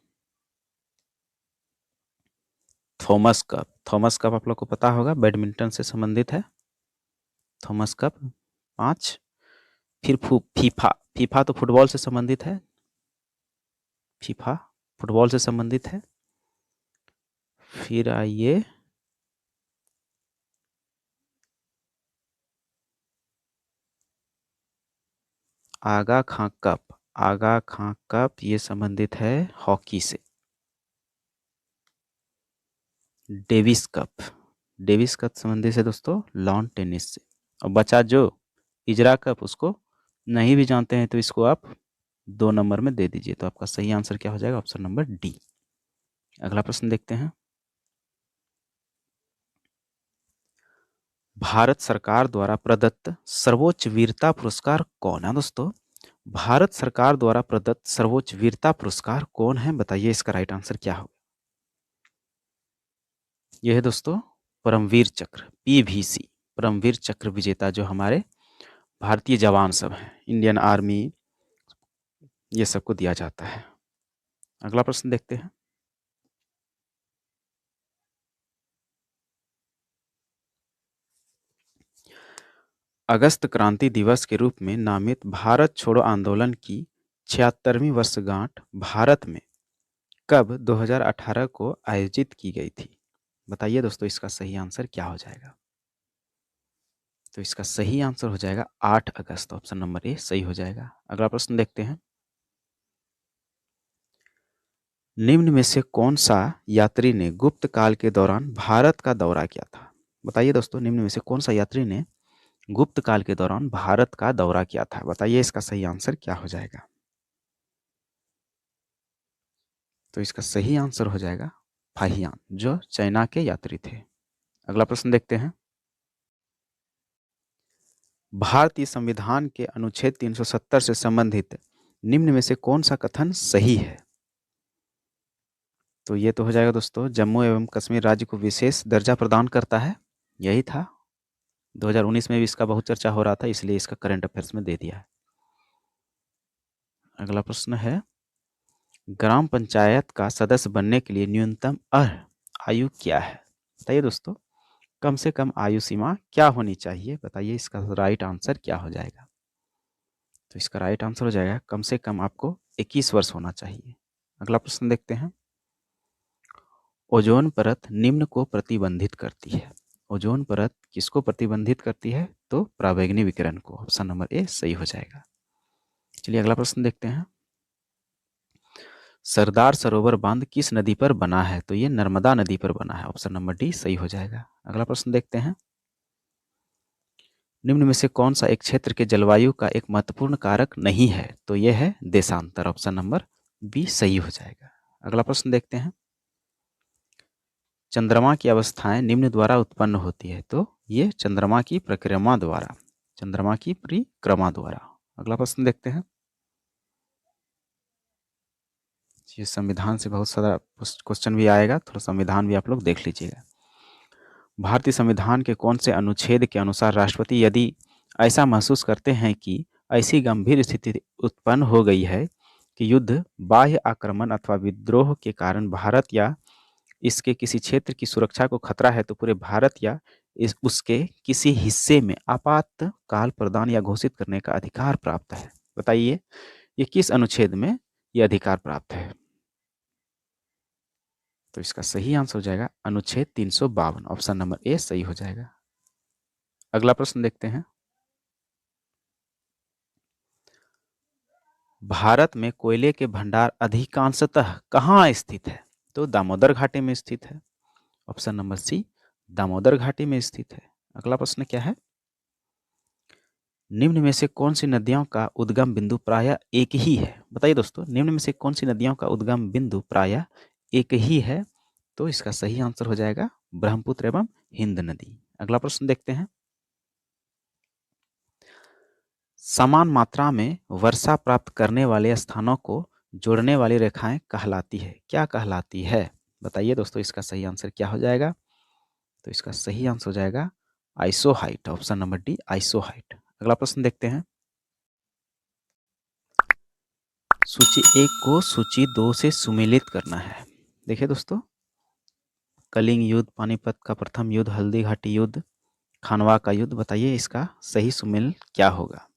Thomas cup. थॉमस कप आप लोग को पता होगा, बैडमिंटन से संबंधित है थॉमस कप। 5। फिर फीफा। फीफा तो फुटबॉल से संबंधित है, फीफा फुटबॉल से संबंधित है। फिर आइए आगा खां कप, आगा खां कप ये संबंधित है हॉकी से। डेविस कप, डेविस कप संबंधित है दोस्तों लॉन टेनिस से। और बचा जो इजरा कप, उसको नहीं भी जानते हैं तो इसको आप 2 नंबर में दे दीजिए। तो आपका सही आंसर क्या हो जाएगा? Option number D. अगला प्रश्न देखते हैं। भारत सरकार द्वारा प्रदत्त सर्वोच्च वीरता पुरस्कार कौन है दोस्तों? भारत सरकार द्वारा प्रदत्त सर्वोच्च वीरता पुरस्कार कौन है? बताइए इसका राइट आंसर क्या होगा? यह है दोस्तों परमवीर चक्र, पीवीसी, परमवीर चक्र विजेता जो हमारे भारतीय जवान सब हैं, इंडियन आर्मी, ये सबको दिया जाता है। अगला प्रश्न देखते हैं। अगस्त क्रांति दिवस के रूप में नामित भारत छोड़ो आंदोलन की 76वीं वर्षगांठ भारत में कब 2018 को आयोजित की गई थी? बताइए दोस्तों इसका सही आंसर क्या हो जाएगा? तो इसका सही आंसर हो जाएगा 8 अगस्त, ऑप्शन नंबर ए सही हो जाएगा। अगला प्रश्न देखते हैं। निम्न में से कौन सा यात्री ने गुप्त काल के दौरान भारत का दौरा किया था? बताइए दोस्तों निम्न में से कौन सा यात्री ने गुप्त काल के दौरान भारत का दौरा किया था? बताइए इसका सही आंसर क्या हो जाएगा? तो इसका सही आंसर हो जाएगा फाहियान, जो चाइना के यात्री थे। अगला प्रश्न देखते हैं। भारतीय संविधान के अनुच्छेद 370 से संबंधित निम्न में से कौन सा कथन सही है? तो ये तो हो जाएगा दोस्तों जम्मू एवं कश्मीर राज्य को विशेष दर्जा प्रदान करता है, यही था। 2019 में भी इसका बहुत चर्चा हो रहा था, इसलिए इसका करंट अफेयर्स में दे दिया है। अगला प्रश्न है, ग्राम पंचायत का सदस्य बनने के लिए न्यूनतम आयु क्या है? बताइए दोस्तों कम से कम आयु सीमा क्या होनी चाहिए? बताइए इसका राइट आंसर क्या हो जाएगा? तो इसका राइट आंसर हो जाएगा कम से कम आपको 21 वर्ष होना चाहिए। अगला प्रश्न देखते हैं। ओजोन परत निम्न को प्रतिबंधित करती है। ओजोन परत किसको प्रतिबंधित करती है? तो पराबैंगनी विकिरण को। ऑप्शन नंबर ए सही हो जाएगा। चलिए अगला प्रश्न देखते हैं। सरदार सरोवर बांध किस नदी पर बना है? तो ये नर्मदा नदी पर बना है। ऑप्शन नंबर डी सही हो जाएगा। अगला प्रश्न देखते हैं। निम्न में से कौन सा एक क्षेत्र के जलवायु का एक महत्वपूर्ण कारक नहीं है? तो यह है देशांतर। ऑप्शन नंबर बी सही हो जाएगा। अगला प्रश्न देखते हैं। चंद्रमा की अवस्थाएं निम्न द्वारा उत्पन्न होती है। तो ये चंद्रमा की परिक्रमा द्वारा, चंद्रमा की परिक्रमा द्वारा। अगला प्रश्न देखते हैं। ये संविधान से बहुत सारा क्वेश्चन भी आएगा, थोड़ा संविधान भी आप लोग देख लीजिएगा। भारतीय संविधान के कौन से अनुच्छेद के अनुसार राष्ट्रपति यदि ऐसा महसूस करते हैं कि ऐसी गंभीर स्थिति उत्पन्न हो गई है कि युद्ध, बाह्य आक्रमण अथवा विद्रोह के कारण भारत या इसके किसी क्षेत्र की सुरक्षा को खतरा है, तो पूरे भारत या उसके किसी हिस्से में आपातकाल प्रदान या घोषित करने का अधिकार प्राप्त है? बताइए ये किस अनुच्छेद में ये अधिकार प्राप्त है? तो इसका सही आंसर हो जाएगा अनुच्छेद 352। ऑप्शन नंबर ए सही हो जाएगा। अगला प्रश्न देखते हैं। भारत में कोयले के भंडार अधिकांशतः कहाँ स्थित है? तो दामोदर घाटी में स्थित है। ऑप्शन नंबर सी दामोदर घाटी में स्थित है। अगला प्रश्न क्या है? निम्न में से कौन सी नदियों का उद्गम बिंदु प्रायः एक ही है? बताइए दोस्तों निम्न में से कौन सी नदियों का उद्गम बिंदु प्रायः एक ही है? तो इसका सही आंसर हो जाएगा ब्रह्मपुत्र एवं हिंद नदी। अगला प्रश्न देखते हैं। समान मात्रा में वर्षा प्राप्त करने वाले स्थानों को जोड़ने वाली रेखाएं कहलाती है। क्या कहलाती है? बताइए दोस्तों इसका सही आंसर क्या हो जाएगा? तो इसका सही आंसर हो जाएगा isohyet. Option number D isohyet. अगला प्रश्न देखते हैं। सूची 1 को सूची 2 से सुमेलित करना है। देखिए दोस्तों कलिंग युद्ध, पानीपत का प्रथम युद्ध, हल्दी घाटी युद्ध, खानवा का युद्ध। बताइए इसका सही सुमेल क्या होगा?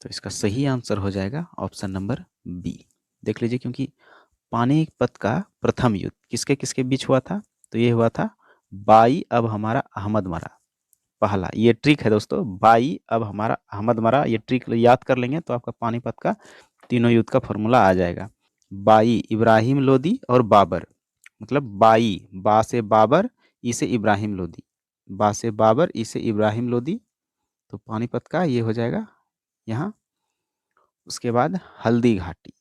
तो इसका सही आंसर हो जाएगा ऑप्शन नंबर बी। देख लीजिए क्योंकि पानीपत का प्रथम युद्ध किसके किसके बीच हुआ था? तो ये हुआ था बाई अब हमारा अहमद मरा, पहला, ये ट्रिक है दोस्तों। बाई अब हमारा अहमद मरा, ये ट्रिक याद कर लेंगे तो आपका पानीपत का तीनों युद्ध का फॉर्मूला आ जाएगा। बाई इब्राहिम लोदी और बाबर, मतलब बाई, बा से बाबर, ई से इब्राहिम लोदी, बा से बाबर, ई से इब्राहिम लोदी, तो पानीपत का ये हो जाएगा यहाँ। उसके बाद हल्दी घाटी,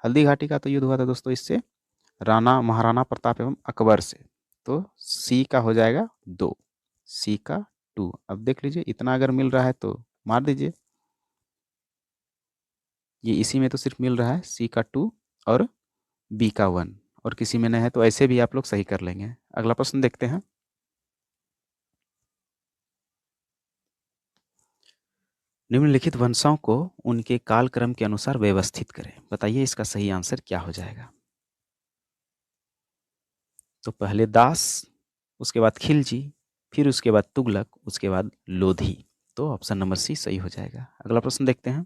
हल्दी घाटी का तो युद्ध हुआ था दोस्तों इससे, राणा महाराणा प्रताप एवं अकबर से, तो सी का हो जाएगा 2, सी का 2। अब देख लीजिए इतना अगर मिल रहा है तो मार दीजिए, ये इसी में तो सिर्फ मिल रहा है सी का 2 और बी का 1, और किसी में नहीं है तो ऐसे भी आप लोग सही कर लेंगे। अगला प्रश्न देखते हैं। निम्नलिखित वंशों को उनके कालक्रम के अनुसार व्यवस्थित करें, बताइए इसका सही आंसर क्या हो जाएगा। तो पहले दास, उसके बाद खिलजी, फिर उसके बाद तुगलक, उसके बाद लोधी, तो ऑप्शन नंबर सी सही हो जाएगा। अगला प्रश्न देखते हैं।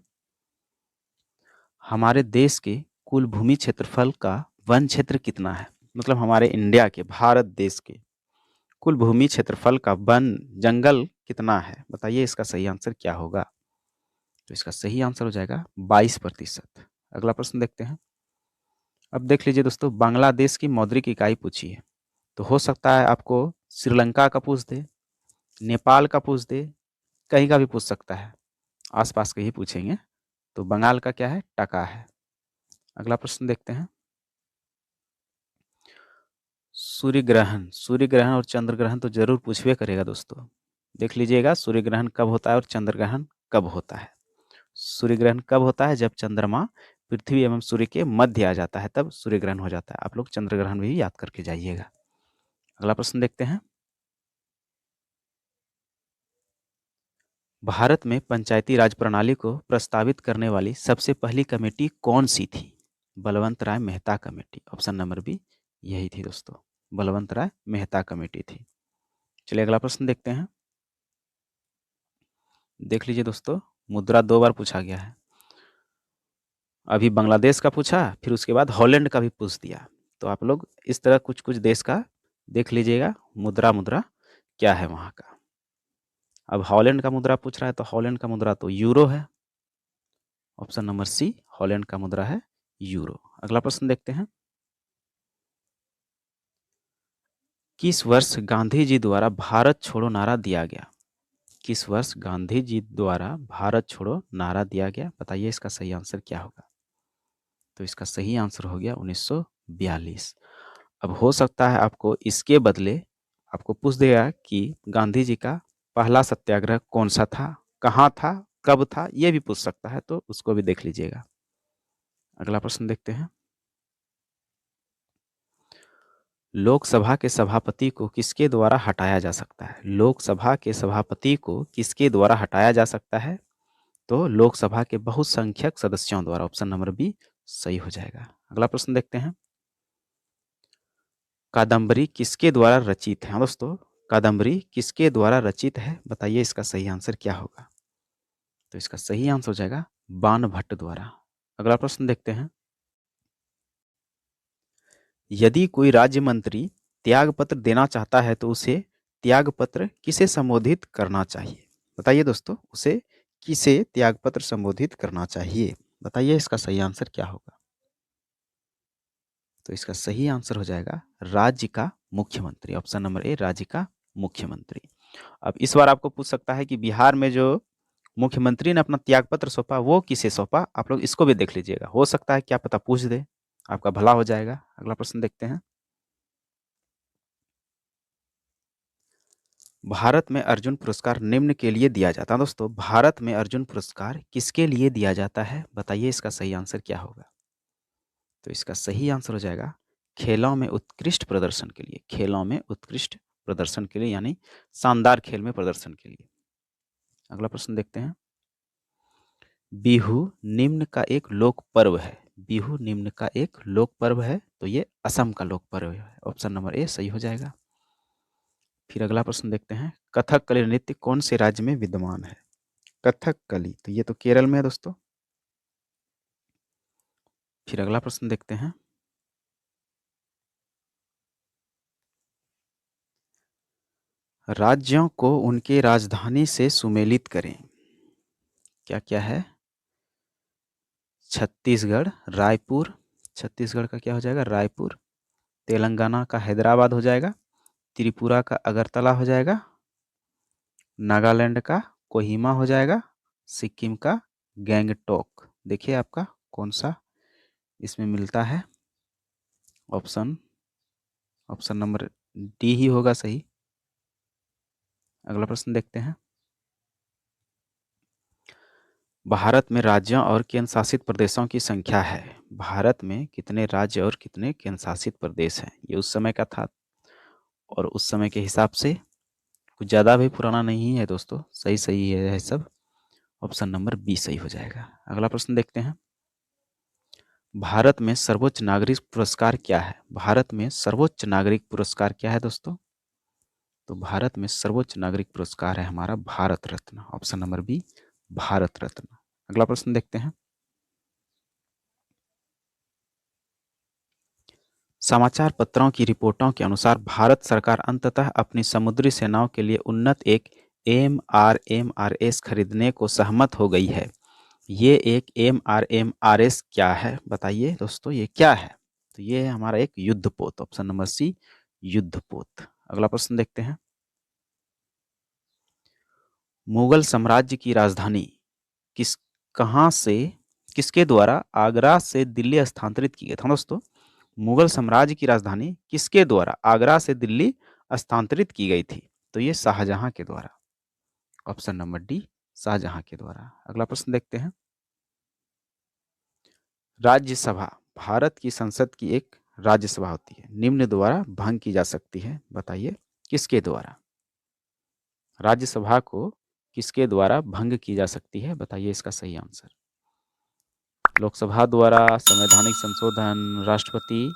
हमारे देश के कुल भूमि क्षेत्रफल का वन क्षेत्र कितना है, मतलब हमारे इंडिया के, भारत देश के कुल भूमि क्षेत्रफल का वन जंगल कितना है, बताइए इसका सही आंसर क्या होगा। तो इसका सही आंसर हो जाएगा 22%। अगला प्रश्न देखते हैं। अब देख लीजिए दोस्तों, बांग्लादेश की मौद्रिक इकाई पूछी है, तो हो सकता है आपको श्रीलंका का पूछ दे, नेपाल का पूछ दे, कहीं का भी पूछ सकता है, आसपास के ही पूछेंगे। तो बंगाल का क्या है, टका है। अगला प्रश्न देखते हैं। सूर्य ग्रहण, सूर्य ग्रहण और चंद्र ग्रहण तो जरूर पूछवे करेगा दोस्तों। देख लीजिएगा सूर्य ग्रहण कब होता है और चंद्र ग्रहण कब होता है। सूर्य ग्रहण कब होता है, जब चंद्रमा पृथ्वी एवं सूर्य के मध्य आ जाता है, तब सूर्य ग्रहण हो जाता है। आप लोग चंद्र ग्रहण भी याद करके जाइएगा। अगला प्रश्न देखते हैं। भारत में पंचायती राज प्रणाली को प्रस्तावित करने वाली सबसे पहली कमेटी कौन सी थी, Balwant Rai Mehta committee, option number B यही थी दोस्तों, बलवंत राय मेहता कमेटी थी। चलिए अगला प्रश्न देखते हैं। देख लीजिए दोस्तों, मुद्रा 2 बार पूछा गया है, अभी बांग्लादेश का पूछा, फिर उसके बाद हॉलैंड का भी पूछ दिया। तो आप लोग इस तरह कुछ कुछ देश का देख लीजिएगा मुद्रा, मुद्रा क्या है वहाँ का। अब हॉलैंड का मुद्रा पूछ रहा है, तो हॉलैंड का मुद्रा तो यूरो है, ऑप्शन नंबर सी हॉलैंड का मुद्रा है यूरो। अगला प्रश्न देखते हैं। किस वर्ष गांधी जी द्वारा भारत छोड़ो नारा दिया गया, किस वर्ष गांधी जी द्वारा भारत छोड़ो नारा दिया गया, बताइए इसका सही आंसर क्या होगा। तो इसका सही आंसर हो गया 1942। अब हो सकता है आपको इसके बदले आपको पूछ देगा कि गांधी जी का पहला सत्याग्रह कौन सा था, कहाँ था, कब था, ये भी पूछ सकता है, तो उसको भी देख लीजिएगा। अगला प्रश्न देखते हैं। लोकसभा के सभापति को किसके द्वारा हटाया जा सकता है, लोकसभा के सभापति को किसके द्वारा हटाया जा सकता है, तो लोकसभा के बहुसंख्यक सदस्यों द्वारा, ऑप्शन नंबर बी सही हो जाएगा। अगला प्रश्न देखते हैं। कादम्बरी किसके द्वारा रचित है, हाँ दोस्तों, कादम्बरी किसके द्वारा रचित है, बताइए इसका सही आंसर क्या होगा। तो इसका सही आंसर हो जाएगा बाणभट्ट द्वारा। अगला प्रश्न देखते हैं। यदि कोई राज्य मंत्री त्यागपत्र देना चाहता है तो उसे त्यागपत्र किसे संबोधित करना चाहिए, बताइए दोस्तों, उसे किसे त्यागपत्र संबोधित करना चाहिए, बताइए इसका सही आंसर क्या होगा। तो इसका सही आंसर हो जाएगा राज्य का मुख्यमंत्री, ऑप्शन नंबर ए राज्य का मुख्यमंत्री। अब इस बार आपको पूछ सकता है कि बिहार में जो मुख्यमंत्री ने अपना त्यागपत्र सौंपा वो किसे सौंपा, आप लोग इसको भी देख लीजिएगा, हो सकता है क्या पता पूछ दे, आपका भला हो जाएगा। अगला प्रश्न देखते हैं। भारत में अर्जुन पुरस्कार निम्न के लिए दिया जाता है, दोस्तों भारत में अर्जुन पुरस्कार किसके लिए दिया जाता है, बताइए इसका सही आंसर क्या होगा। तो इसका सही आंसर हो जाएगा खेलों में उत्कृष्ट प्रदर्शन के लिए, खेलों में उत्कृष्ट प्रदर्शन के लिए, यानी शानदार खेल में प्रदर्शन के लिए। अगला प्रश्न देखते हैं। बिहू निम्न का एक लोक पर्व है, बिहू निम्न का एक लोक पर्व है, तो ये असम का लोक पर्व है, ऑप्शन नंबर ए सही हो जाएगा। फिर अगला प्रश्न देखते हैं। कथकली नृत्य कौन से राज्य में विद्यमान है, कथकली, तो ये तो केरल में है दोस्तों। फिर अगला प्रश्न देखते हैं। राज्यों को उनके राजधानी से सुमेलित करें। क्या क्या है? छत्तीसगढ़, रायपुर। छत्तीसगढ़ का क्या हो जाएगा? रायपुर। तेलंगाना का हैदराबाद हो जाएगा। त्रिपुरा का अगरतला हो जाएगा। नागालैंड का कोहिमा हो जाएगा। सिक्किम का गैंगटोक। देखिए आपका कौन सा इसमें मिलता है। ऑप्शन ऑप्शन नंबर डी ही होगा सही। अगला प्रश्न देखते हैं। भारत में राज्यों और केंद्र शासित प्रदेशों की संख्या है। भारत में कितने राज्य और कितने केंद्र शासित प्रदेश हैं? ये उस समय का था और उस समय के हिसाब से कुछ ज़्यादा भी पुराना नहीं है दोस्तों। सही सही है सब। ऑप्शन नंबर बी सही हो जाएगा। अगला प्रश्न देखते हैं। भारत में सर्वोच्च नागरिक पुरस्कार क्या है? भारत में सर्वोच्च नागरिक पुरस्कार क्या है दोस्तों? तो भारत में सर्वोच्च नागरिक पुरस्कार है हमारा Bharat Ratna. Option number B Bharat Ratna. अगला प्रश्न देखते हैं। समाचार पत्रों की रिपोर्टों के अनुसार भारत सरकार अंततः अपनी समुद्री सेनाओं के लिए उन्नत एक MRMRS खरीदने को सहमत हो गई है। ये एक MRMRS क्या है बताइए दोस्तों, ये क्या है? तो ये है हमारा एक युद्धपोत। ऑप्शन नंबर सी युद्धपोत। अगला प्रश्न देखते हैं। मुगल साम्राज्य की राजधानी किस कहाँ से किसके द्वारा आगरा से दिल्ली स्थानांतरित की गई था दोस्तों? मुगल साम्राज्य की राजधानी किसके द्वारा आगरा से दिल्ली स्थानांतरित की गई थी? तो ये शाहजहां के द्वारा। ऑप्शन नंबर डी शाहजहां के द्वारा। अगला प्रश्न देखते हैं। राज्यसभा भारत की संसद की एक राज्यसभा होती है, निम्न द्वारा भंग की जा सकती है। बताइए किसके द्वारा? राज्यसभा को किसके द्वारा भंग की जा सकती है? बताइए इसका सही आंसर। लोकसभा द्वारा, संवैधानिक संशोधन, राष्ट्रपति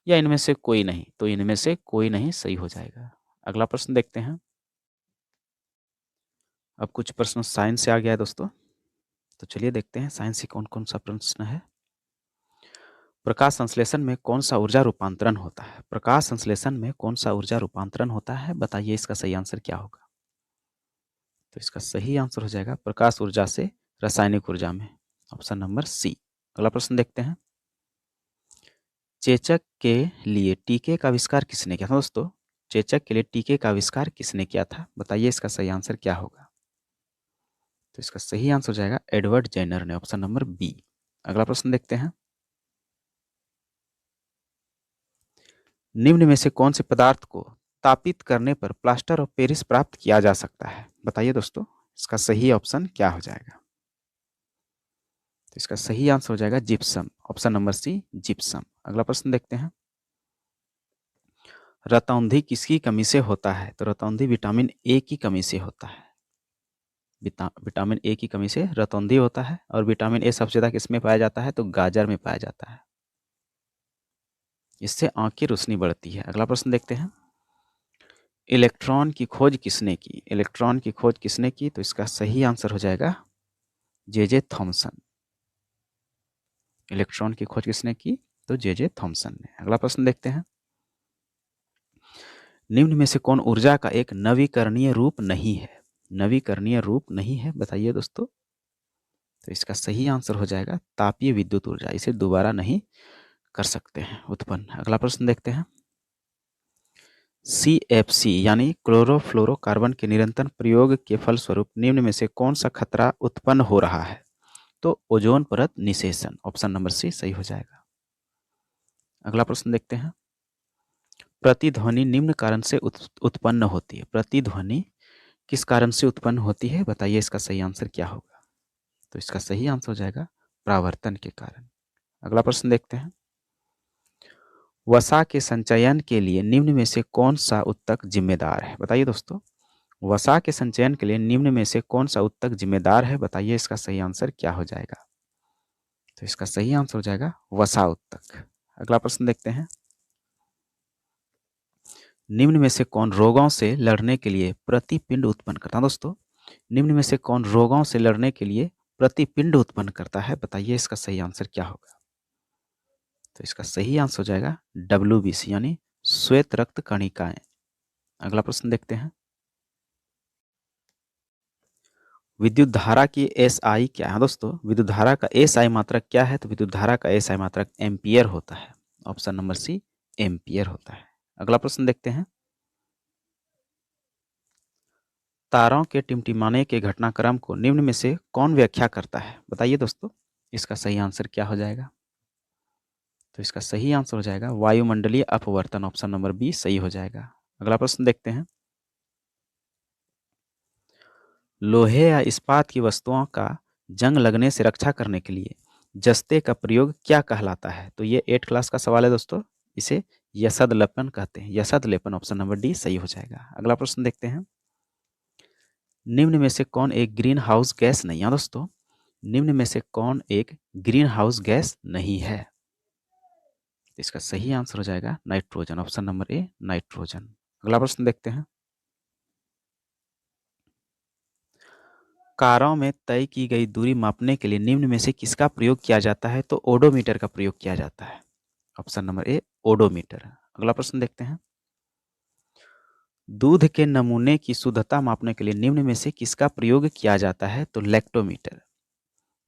या इनमें से कोई नहीं? तो इनमें से कोई नहीं सही हो जाएगा। अगला प्रश्न देखते हैं। अब कुछ प्रश्न साइंस से आ गया है दोस्तों, तो चलिए देखते हैं साइंस से कौन कौन सा प्रश्न है। प्रकाश संश्लेषण में कौन सा ऊर्जा रूपांतरण होता है? प्रकाश संश्लेषण में कौन सा ऊर्जा रूपांतरण होता है? बताइए इसका सही आंसर क्या होगा? तो इसका सही आंसर हो जाएगा प्रकाश ऊर्जा से रासायनिक ऊर्जा में। Option number C. अगला प्रश्न देखते हैं। चेचक के लिए टीके का आविष्कार किसने किया था दोस्तों? चेचक के लिए टीके का आविष्कार किसने किया था? बताइए इसका सही आंसर क्या होगा? तो इसका सही आंसर हो जाएगा एडवर्ड जेनर ने। Option number B. अगला प्रश्न देखते हैं। निम्न में से कौन से पदार्थ को तापित करने पर प्लास्टर ऑफ पेरिस प्राप्त किया जा सकता है? बताइए दोस्तों इसका सही ऑप्शन क्या हो जाएगा? तो इसका सही आंसर हो जाएगा gypsum. Option number C gypsum. अगला प्रश्न देखते हैं। रतौंधी किसकी कमी से होता है? तो रतौंधी विटामिन ए की कमी से होता है। विटामिन ए की कमी से रतौंधी होता है। और विटामिन ए सबसे ज़्यादा किसमें पाया जाता है? तो गाजर में पाया जाता है। इससे आंख की रोशनी बढ़ती है। अगला प्रश्न देखते हैं। इलेक्ट्रॉन की खोज किसने की? इलेक्ट्रॉन की खोज किसने की? तो इसका सही आंसर हो जाएगा जे थॉमसन। इलेक्ट्रॉन की खोज किसने की? तो जे थॉमसन ने। अगला प्रश्न देखते हैं। निम्न में से कौन ऊर्जा का एक नवीकरणीय रूप नहीं है? नवीकरणीय रूप नहीं है बताइए दोस्तों। तो इसका सही आंसर हो जाएगा तापीय विद्युत ऊर्जा। इसे दोबारा नहीं कर सकते हैं उत्पन्न। अगला प्रश्न देखते हैं। CFC यानी क्लोरोफ्लोरोकार्बन के निरंतर प्रयोग के फलस्वरूप निम्न में से कौन सा खतरा उत्पन्न हो रहा है? तो ओजोन परत निषेचन। ऑप्शन नंबर सी सही हो जाएगा। अगला प्रश्न देखते हैं। प्रतिध्वनि निम्न कारण से उत्पन्न होती है। प्रतिध्वनि किस कारण से उत्पन्न होती है? बताइए इसका सही आंसर क्या होगा? तो इसका सही आंसर हो जाएगा परावर्तन के कारण। अगला प्रश्न देखते हैं। वसा के संचयन के लिए निम्न में से कौन सा ऊतक जिम्मेदार है? बताइए दोस्तों वसा के संचयन के लिए निम्न में से कौन सा ऊतक जिम्मेदार है? बताइए इसका सही आंसर क्या हो जाएगा? तो इसका सही आंसर हो जाएगा वसा ऊतक। अगला प्रश्न देखते हैं। निम्न में से कौन रोगों से लड़ने के लिए प्रतिपिंड उत्पन्न करता है? दोस्तों निम्न में से कौन रोगों से लड़ने के लिए प्रतिपिंड उत्पन्न करता है? बताइए इसका सही आंसर क्या होगा? तो इसका सही आंसर हो जाएगा WBC यानी श्वेत रक्त कणिकाएं। अगला प्रश्न देखते हैं। विद्युत धारा की एसआई क्या है दोस्तों? विद्युत धारा का एसआई मात्रक क्या है? तो विद्युत धारा का एसआई मात्रक एम्पियर होता है। ऑप्शन नंबर सी एम्पियर होता है। अगला प्रश्न देखते हैं। तारों के टिमटिमाने के घटनाक्रम को निम्न में से कौन व्याख्या करता है? बताइए दोस्तों, इसका सही आंसर क्या हो जाएगा? तो इसका सही आंसर हो जाएगा वायुमंडलीय अपवर्तन। ऑप्शन नंबर बी सही हो जाएगा। अगला प्रश्न देखते हैं। लोहे या इस्पात की वस्तुओं का जंग लगने से रक्षा करने के लिए जस्ते का प्रयोग क्या कहलाता है? तो ये 8 क्लास का सवाल है दोस्तों। इसे यसद लेपन कहते हैं। यसद लेपन। ऑप्शन नंबर डी सही हो जाएगा। अगला प्रश्न देखते हैं। निम्न में से कौन एक ग्रीन हाउस गैस नहीं है दोस्तों? निम्न में से कौन एक ग्रीन हाउस गैस नहीं है? इसका सही आंसर हो जाएगा nitrogen. Option number A nitrogen. अगला प्रश्न देखते हैं। कारों में तय की गई दूरी मापने के लिए निम्न में से किसका प्रयोग किया जाता है? तो ओडोमीटर का प्रयोग किया जाता है। Option number A odometer. अगला प्रश्न देखते हैं। दूध के नमूने की शुद्धता मापने के लिए निम्न में से किसका प्रयोग किया जाता है? तो लैक्टोमीटर।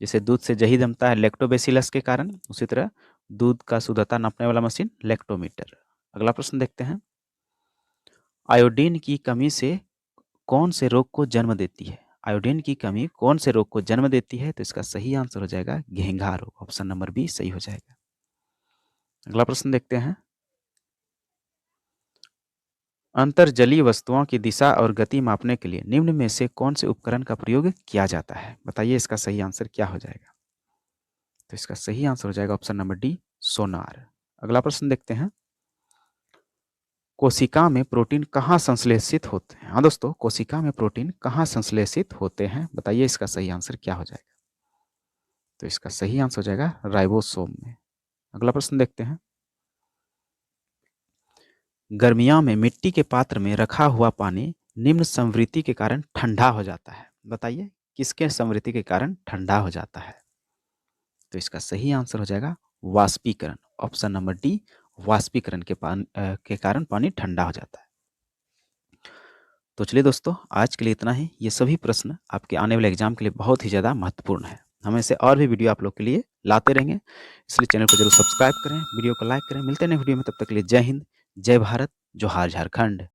जैसे दूध से दही जमता है लैक्टोबैसिलस के कारण, उसी तरह दूध का शुद्धता नापने वाला मशीन लैक्टोमीटर। अगला प्रश्न देखते हैं। आयोडीन की कमी से कौन से रोग को जन्म देती है? आयोडीन की कमी कौन से रोग को जन्म देती है? तो इसका सही आंसर हो जाएगा घेंघा रोग। ऑप्शन नंबर बी सही हो जाएगा। अगला प्रश्न देखते हैं। अंतर्जलीय वस्तुओं की दिशा और गति मापने के लिए निम्न में से कौन से उपकरण का प्रयोग किया जाता है? बताइए इसका सही आंसर क्या हो जाएगा? तो इसका सही आंसर हो जाएगा ऑप्शन नंबर डी सोनार। अगला प्रश्न देखते हैं। कोशिका में प्रोटीन कहाँ संश्लेषित होते हैं? हाँ दोस्तों, कोशिका में प्रोटीन कहाँ संश्लेषित होते हैं? बताइए इसका सही आंसर क्या हो जाएगा? तो इसका सही आंसर हो जाएगा राइबोसोम में। अगला प्रश्न देखते हैं। गर्मियों में मिट्टी के पात्र में रखा हुआ पानी निम्न संवृत्ति के कारण ठंडा हो जाता है। बताइए किसके संवृत्ति के कारण ठंडा हो जाता है? तो इसका सही आंसर हो जाएगा वाष्पीकरण। ऑप्शन नंबर डी वाष्पीकरण के कारण पानी ठंडा हो जाता है। तो चलिए दोस्तों, आज के लिए इतना ही। ये सभी प्रश्न आपके आने वाले एग्जाम के लिए बहुत ही ज़्यादा महत्वपूर्ण है। हम ऐसे और भी वीडियो आप लोग के लिए लाते रहेंगे, इसलिए चैनल को जरूर सब्सक्राइब करें, वीडियो को लाइक करें। मिलते हैं नए वीडियो में, तब तक के लिए जय हिंद, जय भारत, जोहार झारखंड।